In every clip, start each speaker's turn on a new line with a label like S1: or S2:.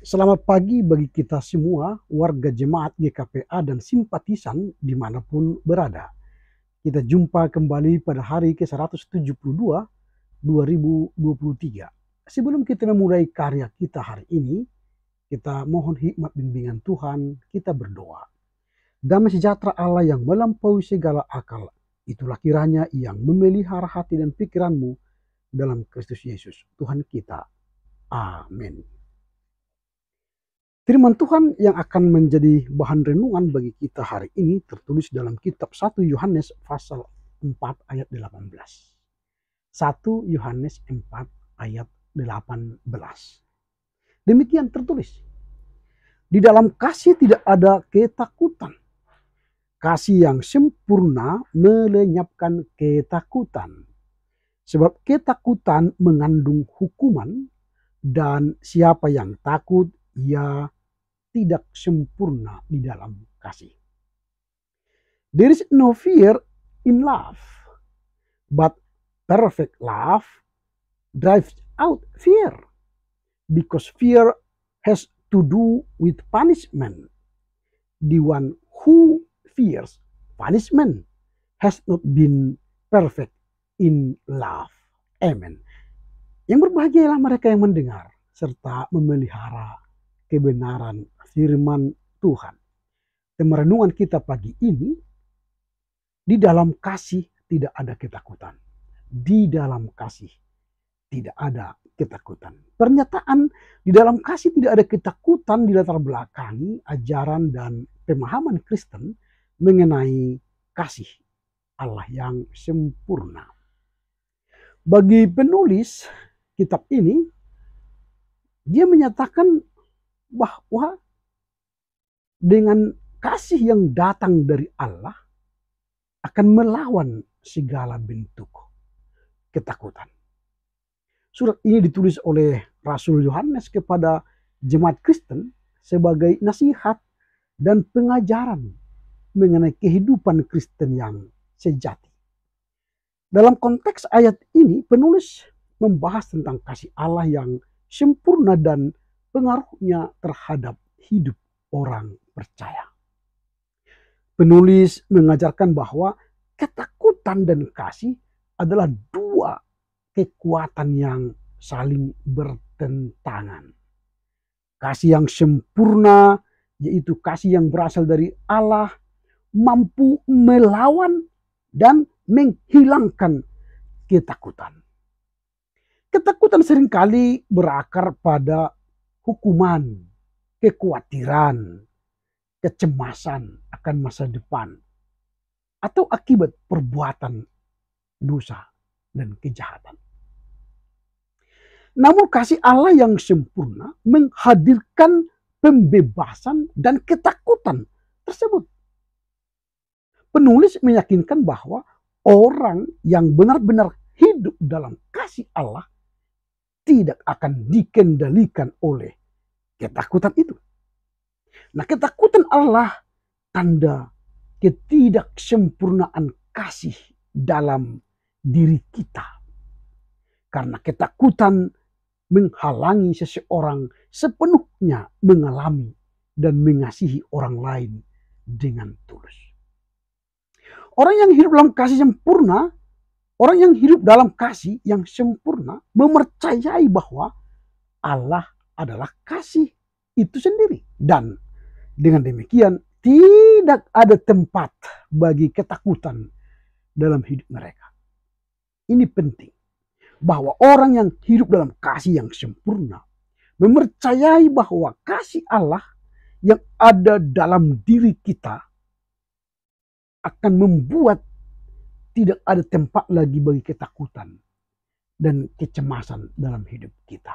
S1: Selamat pagi bagi kita semua, warga jemaat GKPA dan simpatisan dimanapun berada. Kita jumpa kembali pada hari ke-172, 2023. Sebelum kita memulai karya kita hari ini, kita mohon hikmat bimbingan Tuhan, kita berdoa. Damai sejahtera Allah yang melampaui segala akal, itulah kiranya yang memelihara hati dan pikiranmu dalam Kristus Yesus, Tuhan kita. Amin. Firman Tuhan yang akan menjadi bahan renungan bagi kita hari ini tertulis dalam kitab 1 Yohanes pasal 4 ayat 18. 1 Yohanes 4 ayat 18. Demikian tertulis. Di dalam kasih tidak ada ketakutan. Kasih yang sempurna melenyapkan ketakutan. Sebab ketakutan mengandung hukuman, dan siapa yang takut ia tidak sempurna di dalam kasih. There is no fear in love, but perfect love drives out fear, because fear has to do with punishment. The one who fears punishment has not been perfect in love. Amen. Yang berbahagialah mereka yang mendengar serta memelihara kebenaran firman Tuhan. Tema renungan kita pagi ini, di dalam kasih tidak ada ketakutan. Di dalam kasih tidak ada ketakutan. Pernyataan di dalam kasih tidak ada ketakutan dilatar belakangi ajaran dan pemahaman Kristen mengenai kasih Allah yang sempurna. Bagi penulis kitab ini, dia menyatakan bahwa dengan kasih yang datang dari Allah akan melawan segala bentuk ketakutan. Surat ini ditulis oleh Rasul Yohanes kepada jemaat Kristen sebagai nasihat dan pengajaran mengenai kehidupan Kristen yang sejati. Dalam konteks ayat ini, penulis membahas tentang kasih Allah yang sempurna dan pengaruhnya terhadap hidup orang percaya. Penulis mengajarkan bahwa ketakutan dan kasih adalah dua kekuatan yang saling bertentangan. Kasih yang sempurna, yaitu kasih yang berasal dari Allah, mampu melawan dan menghilangkan ketakutan. Ketakutan seringkali berakar pada hukuman, kekhawatiran, kecemasan akan masa depan, atau akibat perbuatan dosa dan kejahatan. Namun kasih Allah yang sempurna menghadirkan pembebasan dan ketakutan tersebut. Penulis meyakinkan bahwa orang yang benar-benar hidup dalam kasih Allah tidak akan dikendalikan oleh ketakutan itu. Nah, ketakutan Allah tanda ketidaksempurnaan kasih dalam diri kita. Karena ketakutan menghalangi seseorang sepenuhnya mengalami dan mengasihi orang lain dengan tulus. Orang yang hidup dalam kasih sempurna, orang yang hidup dalam kasih yang sempurna mempercayai bahwa Allah adalah kasih itu sendiri. Dan dengan demikian tidak ada tempat bagi ketakutan dalam hidup mereka. Ini penting, bahwa orang yang hidup dalam kasih yang sempurna mempercayai bahwa kasih Allah yang ada dalam diri kita akan membuat tidak ada tempat lagi bagi ketakutan dan kecemasan dalam hidup kita.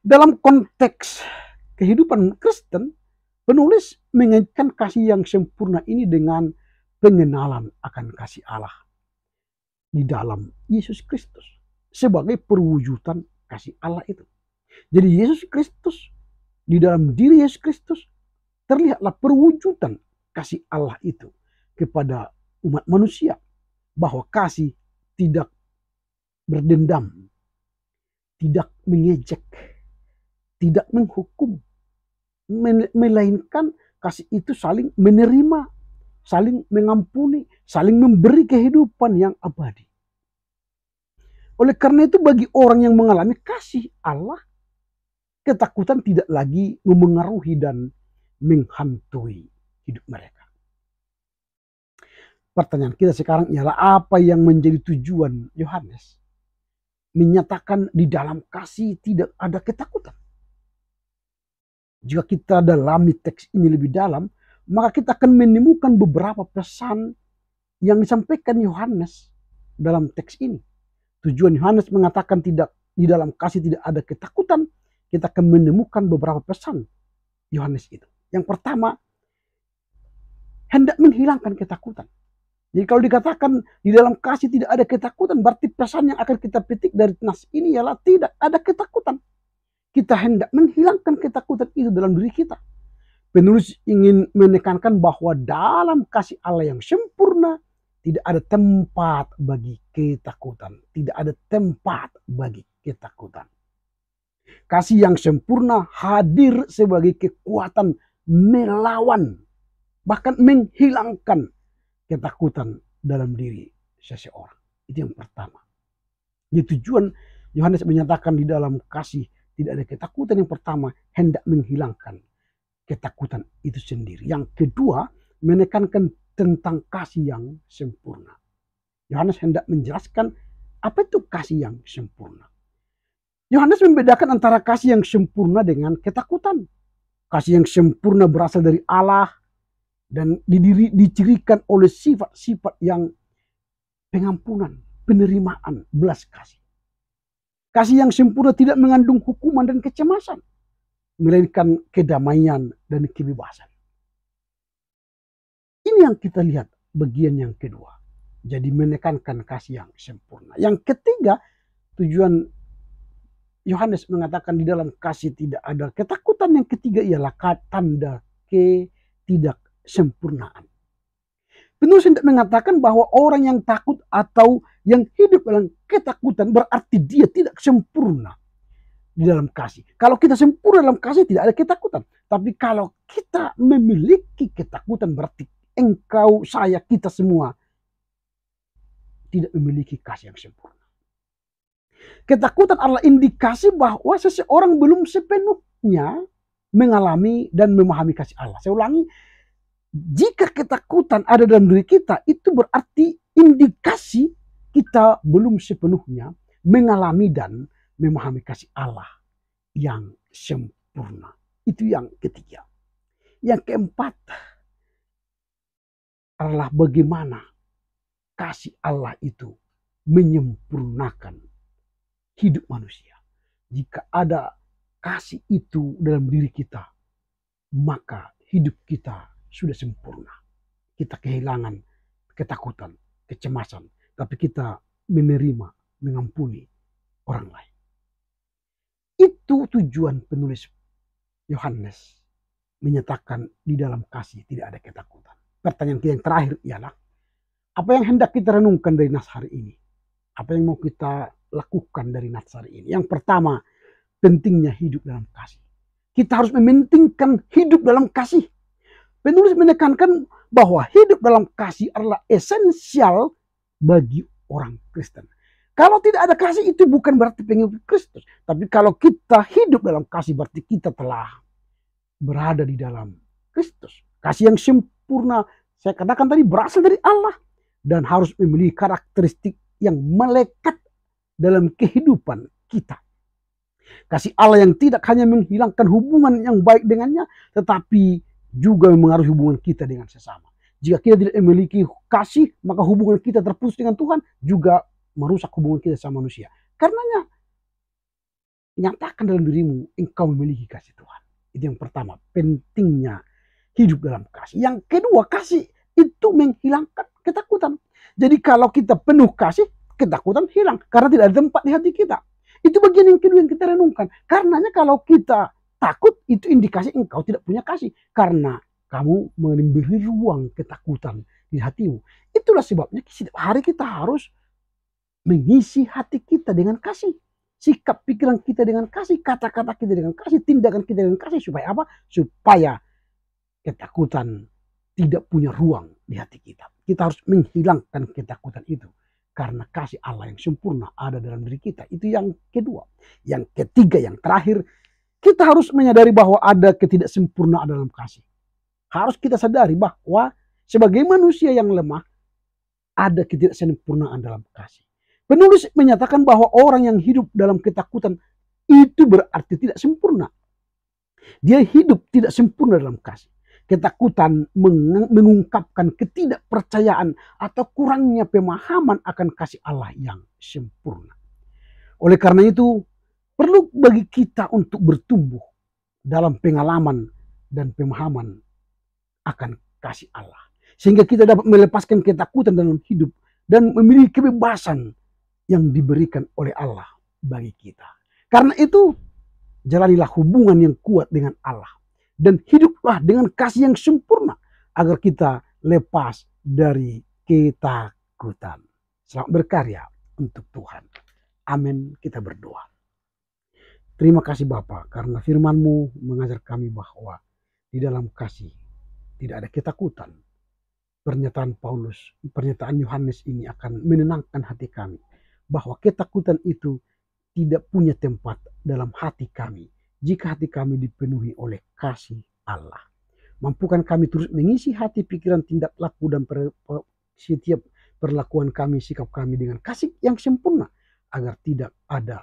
S1: Dalam konteks kehidupan Kristen, penulis mengaitkan kasih yang sempurna ini dengan pengenalan akan kasih Allah di dalam Yesus Kristus sebagai perwujudan kasih Allah itu. Jadi Yesus Kristus, di dalam diri Yesus Kristus terlihatlah perwujudan kasih Allah itu kepada umat manusia, bahwa kasih tidak berdendam, tidak mengejek, tidak menghukum, melainkan kasih itu saling menerima, saling mengampuni, saling memberi kehidupan yang abadi. Oleh karena itu bagi orang yang mengalami kasih Allah, ketakutan tidak lagi memengaruhi dan menghantui hidup mereka. Pertanyaan kita sekarang ialah apa yang menjadi tujuan Yohanes menyatakan di dalam kasih tidak ada ketakutan? Jika kita dalami teks ini lebih dalam, maka kita akan menemukan beberapa pesan yang disampaikan Yohanes dalam teks ini. Tujuan Yohanes mengatakan tidak di dalam kasih tidak ada ketakutan. Kita akan menemukan beberapa pesan Yohanes itu. Yang pertama, hendak menghilangkan ketakutan. Jadi kalau dikatakan di dalam kasih tidak ada ketakutan, berarti pesan yang akan kita petik dari nas ini ialah tidak ada ketakutan. Kita hendak menghilangkan ketakutan itu dalam diri kita. Penulis ingin menekankan bahwa dalam kasih Allah yang sempurna, tidak ada tempat bagi ketakutan. Tidak ada tempat bagi ketakutan. Kasih yang sempurna hadir sebagai kekuatan melawan, bahkan menghilangkan ketakutan dalam diri seseorang. Itu yang pertama. Jadi tujuan Yohanes menyatakan di dalam kasih tidak ada ketakutan, yang pertama hendak menghilangkan ketakutan itu sendiri. Yang kedua, menekankan tentang kasih yang sempurna. Yohanes hendak menjelaskan apa itu kasih yang sempurna. Yohanes membedakan antara kasih yang sempurna dengan ketakutan. Kasih yang sempurna berasal dari Allah dan dicirikan oleh sifat-sifat yang pengampunan, penerimaan, belas kasih. Kasih yang sempurna tidak mengandung hukuman dan kecemasan, melainkan kedamaian dan kebebasan. Ini yang kita lihat bagian yang kedua. Jadi menekankan kasih yang sempurna. Yang ketiga, tujuan Yohanes mengatakan di dalam kasih tidak ada ketakutan. Yang ketiga ialah tanda ketidaksempurnaan. Penulis hendak mengatakan bahwa orang yang takut atau yang hidup dalam ketakutan berarti dia tidak sempurna di dalam kasih. Kalau kita sempurna dalam kasih tidak ada ketakutan. Tapi kalau kita memiliki ketakutan berarti engkau, saya, kita semua tidak memiliki kasih yang sempurna. Ketakutan adalah indikasi bahwa seseorang belum sepenuhnya mengalami dan memahami kasih Allah. Saya ulangi, jika ketakutan ada dalam diri kita, itu berarti indikasi kita belum sepenuhnya mengalami dan memahami kasih Allah yang sempurna. Itu yang ketiga. Yang keempat adalah bagaimana kasih Allah itu menyempurnakan hidup manusia. Jika ada kasih itu dalam diri kita, maka hidup kita sudah sempurna. Kita kehilangan ketakutan, kecemasan, tapi kita menerima, mengampuni orang lain. Itu tujuan penulis Yohanes menyatakan di dalam kasih tidak ada ketakutan. Pertanyaan kita yang terakhir ialah, apa yang hendak kita renungkan dari nas hari ini? Apa yang mau kita lakukan dari nas hari ini? Yang pertama, pentingnya hidup dalam kasih. Kita harus mementingkan hidup dalam kasih. Penulis menekankan bahwa hidup dalam kasih adalah esensial bagi orang Kristen. Kalau tidak ada kasih itu bukan berarti pengikut Kristus. Tapi kalau kita hidup dalam kasih berarti kita telah berada di dalam Kristus. Kasih yang sempurna, saya katakan tadi, berasal dari Allah. Dan harus memiliki karakteristik yang melekat dalam kehidupan kita. Kasih Allah yang tidak hanya menghilangkan hubungan yang baik dengannya, tetapi juga mengaruhi hubungan kita dengan sesama. Jika kita tidak memiliki kasih, maka hubungan kita terputus dengan Tuhan, juga merusak hubungan kita sama manusia. Karenanya, nyatakan dalam dirimu, engkau memiliki kasih Tuhan. Itu yang pertama, pentingnya hidup dalam kasih. Yang kedua, kasih itu menghilangkan ketakutan. Jadi kalau kita penuh kasih, ketakutan hilang. Karena tidak ada tempat di hati kita. Itu bagian yang kedua yang kita renungkan. Karenanya kalau kita takut, itu indikasi engkau tidak punya kasih. Karena kamu memberi ruang ketakutan di hatimu. Itulah sebabnya setiap hari kita harus mengisi hati kita dengan kasih. sikap pikiran kita dengan kasih, kata-kata kita dengan kasih, tindakan kita dengan kasih. Supaya apa? Supaya ketakutan tidak punya ruang di hati kita. Kita harus menghilangkan ketakutan itu. Karena kasih Allah yang sempurna ada dalam diri kita. Itu yang kedua. Yang ketiga, yang terakhir, kita harus menyadari bahwa ada ketidaksempurnaan dalam kasih. Harus kita sadari bahwa sebagai manusia yang lemah, ada ketidaksempurnaan dalam kasih. Penulis menyatakan bahwa orang yang hidup dalam ketakutan itu berarti tidak sempurna. Dia hidup tidak sempurna dalam kasih. Ketakutan mengungkapkan ketidakpercayaan atau kurangnya pemahaman akan kasih Allah yang sempurna. Oleh karena itu, perlu bagi kita untuk bertumbuh dalam pengalaman dan pemahaman akan kasih Allah. Sehingga kita dapat melepaskan ketakutan dalam hidup dan memiliki kebebasan yang diberikan oleh Allah bagi kita. Karena itu, jalanilah hubungan yang kuat dengan Allah. Dan hiduplah dengan kasih yang sempurna agar kita lepas dari ketakutan. Selamat berkarya untuk Tuhan. Amin. Kita berdoa. Terima kasih Bapa, karena firman-Mu mengajar kami bahwa di dalam kasih tidak ada ketakutan. Pernyataan Yohanes ini akan menenangkan hati kami. Bahwa ketakutan itu tidak punya tempat dalam hati kami. Jika hati kami dipenuhi oleh kasih Allah. Mampukan kami terus mengisi hati, pikiran, tindak laku, dan setiap perlakuan kami, sikap kami dengan kasih yang sempurna. Agar tidak ada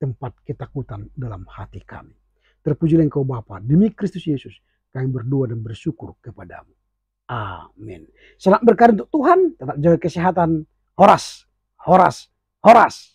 S1: tempat ketakutan dalam hati kami. Terpujilah Engkau Bapa, demi Kristus Yesus kami berdoa dan bersyukur kepadamu. Amin. Selamat berkarya untuk Tuhan, tetap jaga kesehatan. Horas, horas, horas.